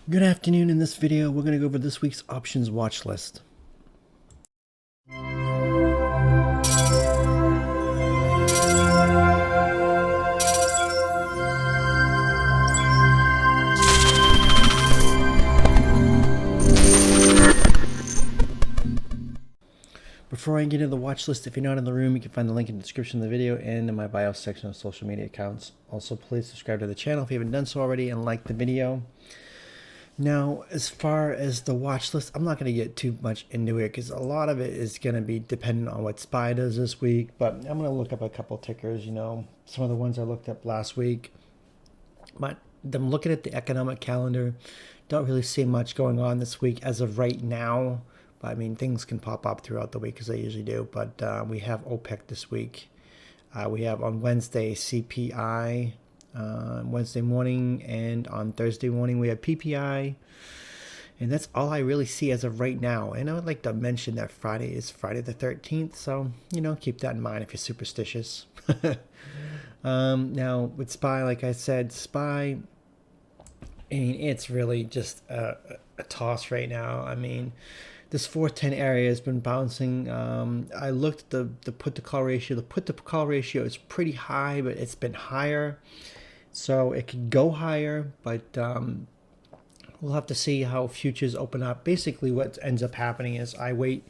Good afternoon. In this video, we're going to go over this week's options watch list. Before I get into the watch list, if you're not in the room, you can find the link in the description of the video and in my bio section of social media accounts. Also, please subscribe to the channel if you haven't done so already and like the video. Now, as far as the watch list, I'm not going to get too much into it because a lot of it is going to be dependent on what SPY does this week. But I'm going to look up a couple tickers, some of the ones I looked up last week. But I'm looking at the economic calendar. Don't really see much going on this week as of right now. But I mean, things can pop up throughout the week as they usually do. But we have OPEC this week. We have on Wednesday CPI. Wednesday morning, and on Thursday morning we have PPI, and that's all I really see as of right now. And I would like to mention that Friday is Friday the 13th, so keep that in mind if you're superstitious. Now with SPY, like I said, SPY, I mean, it's really just a toss right now. I mean, this 410 area has been bouncing. I looked at the put to call ratio. The put to call ratio is pretty high, but it's been higher. So it could go higher, but we'll have to see how futures open up. Basically, what ends up happening is I wait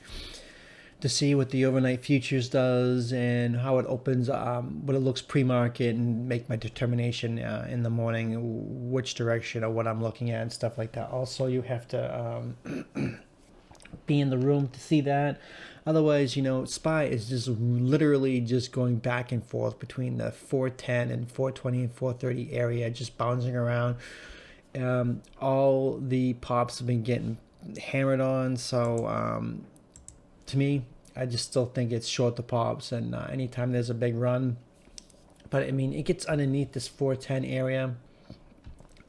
to see what the overnight futures does and how it opens, what it looks pre-market, and make my determination in the morning which direction or what I'm looking at and stuff like that. Also, you have to be in the room to see that. Otherwise, SPY is just literally just going back and forth between the 410 and 420 and 430 area, just bouncing around. All the pops have been getting hammered on. So to me, I just still think it's short the pops. And anytime there's a big run, but I mean, it gets underneath this 410 area,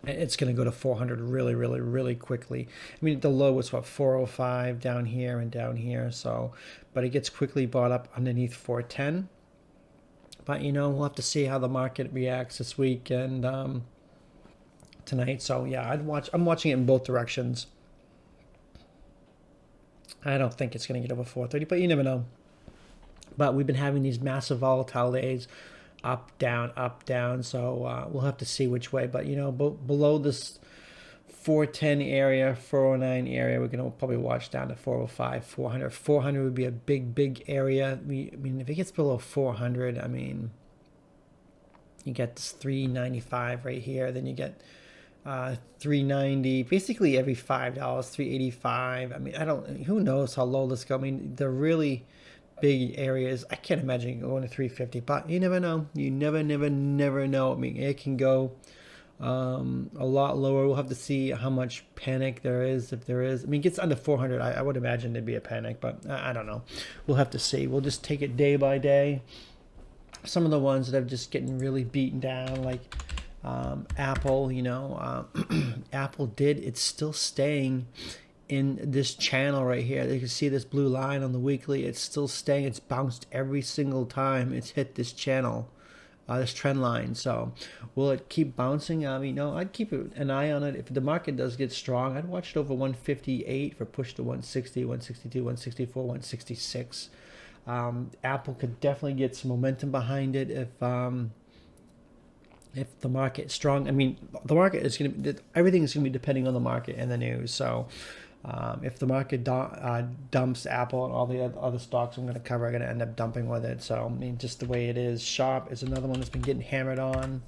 it's going to go to 400 really, really, really quickly. I mean, the low was what, 405 down here and down here. So, but it gets quickly bought up underneath 410. But we'll have to see how the market reacts this week and tonight. So yeah, I'm watching it in both directions. I don't think it's going to get over 430, but you never know. But we've been having these massive volatile days. Up, down. So we'll have to see which way. But, below this 410 area, 409 area, we're going to probably watch down to 405, 400. 400 would be a big area. I mean, if it gets below 400, I mean, you get this 395 right here. Then you get 390, basically every $5, 385. I mean, who knows how low this goes. I mean, they're really big areas. I can't imagine going to 350, but you never know. You never know. I mean, it can go a lot lower. We'll have to see how much panic there is, if there is. I mean, it gets under 400. I would imagine there'd be a panic, but I don't know. We'll have to see. We'll just take it day by day. Some of the ones that are just getting really beaten down, like Apple, Apple it's still staying in this channel right here. You can see this blue line on the weekly. It's still staying. It's bounced every single time it's hit this channel, this trend line. So will it keep bouncing? I mean, no, I'd keep an eye on it. If the market does get strong, I'd watch it over 158 for push to 160, 162, 164, 166. Apple could definitely get some momentum behind it if the market's strong. I mean, the market is going to, everything is going to be depending on the market and the news. So if the market dumps Apple and all the other stocks I'm going to cover are going to end up dumping with it. So, I mean, just the way it is. Sharp is another one that's been getting hammered on.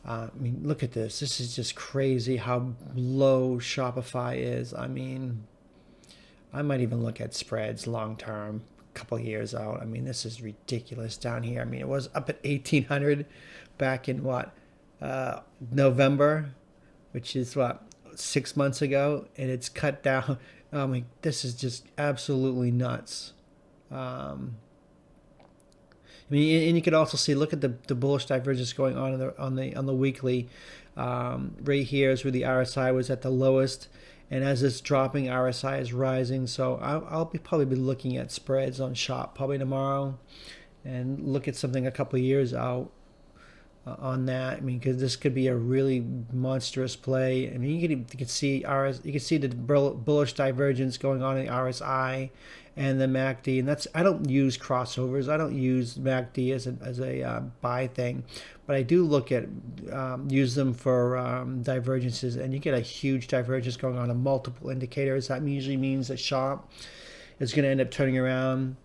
I mean, look at this. This is just crazy how low Shopify is. I mean, I might even look at spreads long term, a couple years out. I mean, this is ridiculous down here. I mean, it was up at 1,800 back in November, which is 6 months ago, and it's cut down. I mean, this is just absolutely nuts. I mean, and you could also see, look at the bullish divergence going on the weekly. Right here is where the RSI was at the lowest, and as it's dropping, RSI is rising. So I'll probably be looking at spreads on Shop probably tomorrow, and look at something a couple of years out. on that. I mean, because this could be a really monstrous play. I mean, you can see you can see the bullish divergence going on in the RSI and the MACD, and that's, I don't use crossovers. I don't use MACD as a buy thing, but I do look at use them for divergences, and you get a huge divergence going on in multiple indicators. That usually means a sharp is going to end up turning around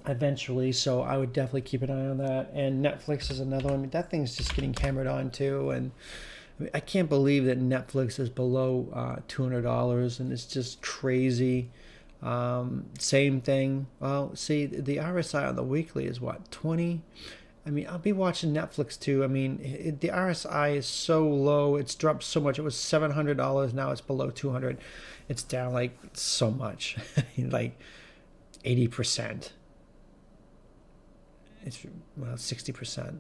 eventually, so I would definitely keep an eye on that. And Netflix is another one. I mean, that thing's just getting hammered on too, and I can't believe that Netflix is below $200, and it's just crazy. Same thing. Well, see, the RSI on the weekly is what, 20? I mean, I'll be watching Netflix too. I mean, the RSI is so low. It's dropped so much. It was $700. Now it's below 200. It's down like so much, like 80%. It's, well, 60%.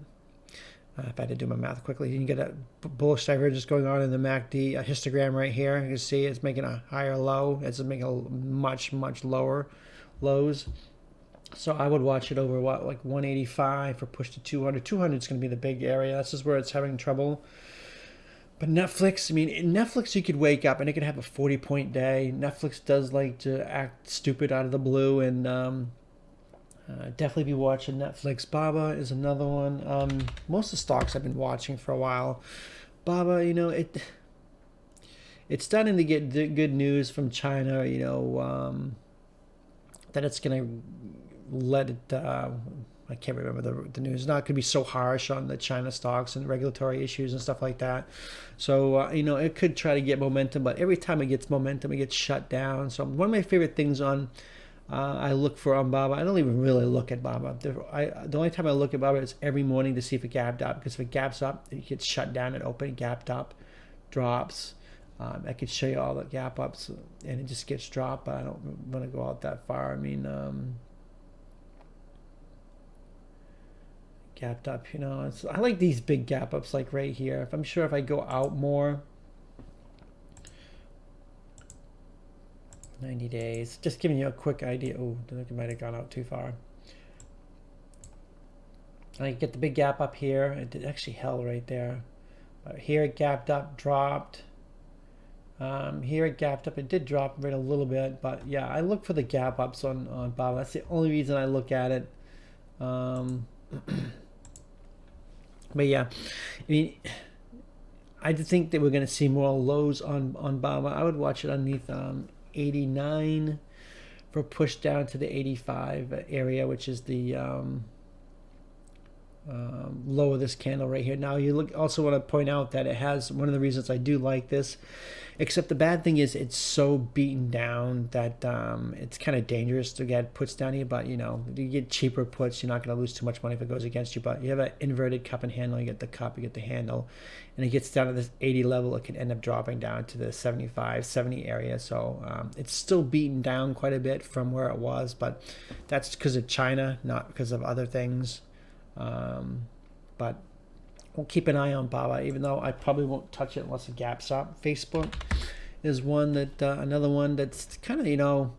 If I had to do my math quickly, you can get a bullish divergence going on in the MACD histogram right here. You can see it's making a higher low. It's making a much lower lows. So I would watch it over what, like 185 for push to 200. 200 is going to be the big area. This is where it's having trouble. But Netflix, I mean, in Netflix you could wake up and it could have a 40-point day. Netflix does like to act stupid out of the blue, and definitely be watching Netflix. Baba is another one. Most of the stocks I've been watching for a while. Baba, you know, it's starting to get good news from China, you know, that it's going to let it, I can't remember the news. It's not going to be so harsh on the China stocks and regulatory issues and stuff like that. So, you know, it could try to get momentum, but every time it gets momentum, it gets shut down. So one of my favorite things on I look for on Baba. I don't even really look at Baba. The only time I look at Baba is every morning to see if it gapped up, because if it gaps up, it gets shut down and open, gapped up, drops. I could show you all the gap ups, and it just gets dropped, but I don't want to go out that far. I mean, gapped up, you know, I like these big gap ups like right here. I'm sure if I go out more, 90 days, just giving you a quick idea. Oh, I think it might have gone out too far. I get the big gap up here. It did actually held right there. Here it gapped up, dropped. Here it gapped up. It did drop right a little bit, but yeah, I look for the gap ups on Baba. That's the only reason I look at it. But yeah, I mean, I think that we're going to see more lows on Baba. I would watch it underneath 89 for push down to the 85 area, which is the low of this candle right here. Now you also want to point out that it has, one of the reasons I do like this, except the bad thing is it's so beaten down that it's kind of dangerous to get puts down here. But you know, you get cheaper puts, you're not going to lose too much money if it goes against you. But you have an inverted cup and handle, you get the cup, you get the handle, and it gets down to this 80 level, it can end up dropping down to the 75 70 area. So it's still beaten down quite a bit from where it was, but that's because of China, not because of other things. But we'll keep an eye on Baba, even though I probably won't touch it unless it gaps up. Facebook is one that another one that's kind of, you know,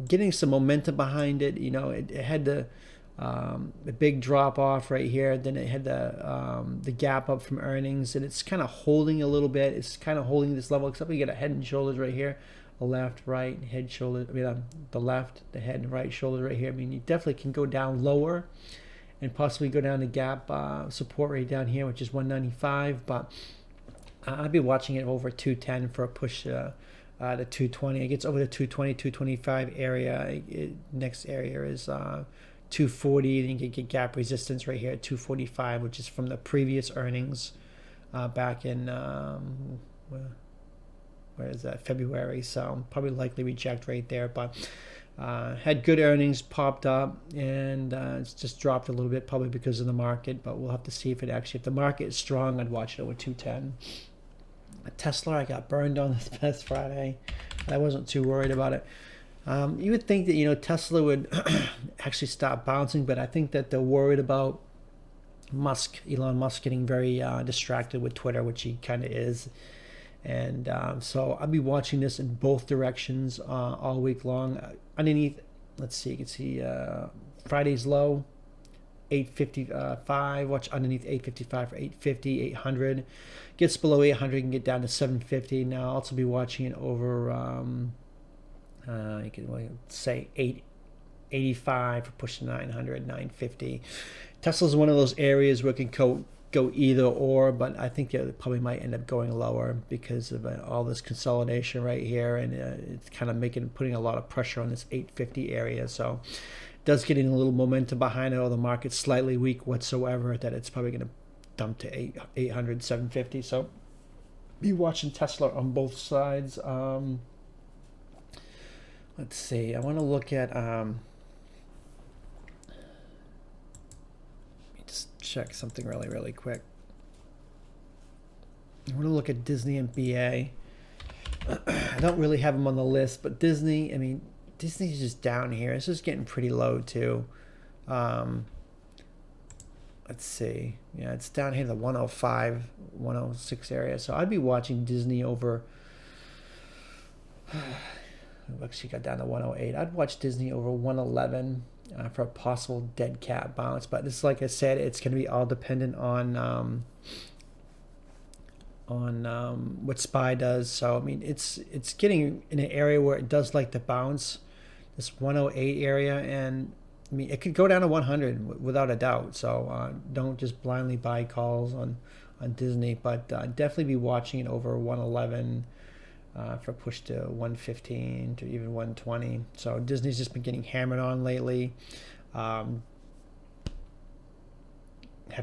getting some momentum behind it. You know, it had the big drop off right here, then it had the gap up from earnings, and it's kind of holding a little bit. It's kind of holding this level, except we get a head and shoulders right here, a left, right, head, shoulder. I mean, the left, the head and right shoulder right here. I mean, you definitely can go down lower and possibly go down to gap support right down here, which is 195. But I'd be watching it over 210 for a push to 220. It gets over the 220, 225 area. Next area is 240. Then you can get gap resistance right here at 245, which is from the previous earnings back in where is that, February. So probably likely reject right there, but had good earnings, popped up, and it's just dropped a little bit, probably because of the market. But we'll have to see if if the market is strong, I'd watch it over 210. Tesla, I got burned on this past Friday. I wasn't too worried about it. You would think that, you know, Tesla would actually stop bouncing, but I think that they're worried about Elon Musk getting very distracted with Twitter, which he kind of is. And so I'll be watching this in both directions all week long. Underneath, let's see, you can see Friday's low, 855. Watch underneath 855 for 850, 800. Gets below 800, can get down to 750. Now I'll also be watching it over, you can say 885 for pushing 900, 950. Tesla's one of those areas where it can go either or, but I think it probably might end up going lower because of all this consolidation right here, and it's kind of putting a lot of pressure on this 850 area. So it does getting a little momentum behind it, or the market's slightly weak whatsoever, that it's probably going to dump to 800, 750. So be watching Tesla on both sides. Let's see. I want to look at check something really quick. I want to look at Disney and BA. I don't really have them on the list, but Disney, I mean, Disney's just down here. It's just getting pretty low too. Let's see. Yeah, it's down here in the 105, 106 area. So I'd be watching Disney over. Actually got down to 108. I'd watch Disney over 111 for a possible dead cat bounce. But this, like I said, it's going to be all dependent on what SPY does. So I mean, it's getting in an area where it does like to bounce, this 108 area, and I mean it could go down to 100 without a doubt. So don't just blindly buy calls on Disney, but definitely be watching it over 111. For push to 115 to even 120. So Disney's just been getting hammered on lately. Have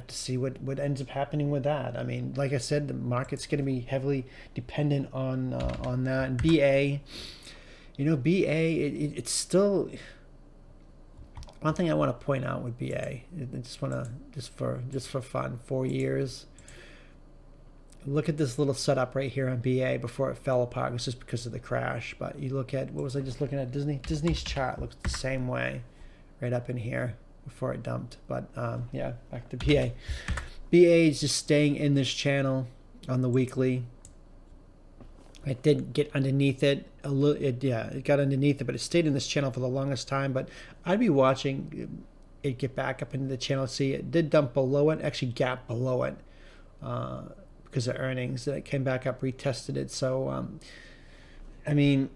to see what ends up happening with that. I mean, like I said, the market's going to be heavily dependent on that. And BA, it's still one thing I want to point out with BA. I just want to just for fun, 4 years. Look at this little setup right here on BA before it fell apart. It was just because of the crash. But you look at, what was I just looking at? Disney's chart looks the same way right up in here before it dumped. But yeah, back to BA. BA is just staying in this channel on the weekly. It did get underneath it a little. It got underneath it, but it stayed in this channel for the longest time. But I'd be watching it get back up into the channel. See, it did dump below it, actually gap below it. Because of earnings, that came back up, retested it. So I mean,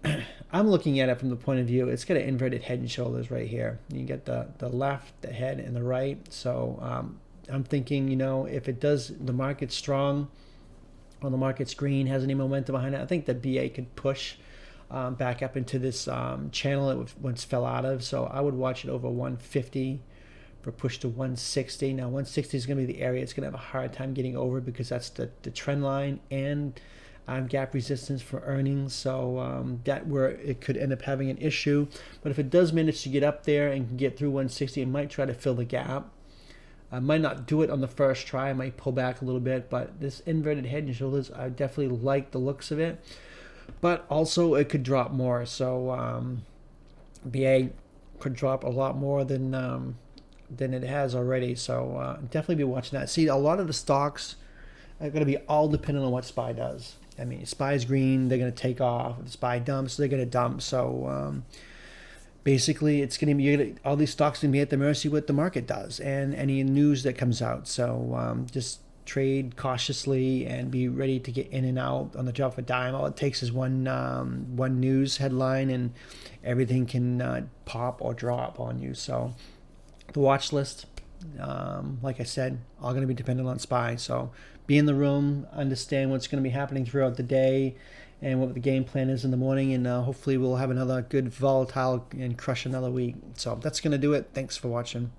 I'm looking at it from the point of view, it's got an inverted head and shoulders right here. You get the left, the head, and the right. So I'm thinking, if it does, the market's strong, or the market's green, has any momentum behind it, I think the BA could push back up into this channel it once fell out of. So I would watch it over 150 for push to 160. Now 160 is going to be the area it's going to have a hard time getting over, because that's the trend line and gap resistance for earnings. So that where it could end up having an issue. But if it does manage to get up there and can get through 160, it might try to fill the gap. I might not do it on the first try. I might pull back a little bit, but this inverted head and shoulders, I definitely like the looks of it. But also it could drop more. So BA could drop a lot more than it has already. So definitely be watching that. See, a lot of the stocks are going to be all dependent on what SPY does. I mean, SPY is green, they're going to take off. If SPY dumps, they're going to dump. So basically, it's going to be, all these stocks are going to be at the mercy what the market does and any news that comes out. So just trade cautiously and be ready to get in and out on the drop of a dime. All it takes is one news headline and everything can pop or drop on you. So the watch list, like I said, all going to be dependent on SPY. So be in the room, understand what's going to be happening throughout the day and what the game plan is in the morning, and hopefully we'll have another good volatile and crush another week. So that's going to do it. Thanks for watching.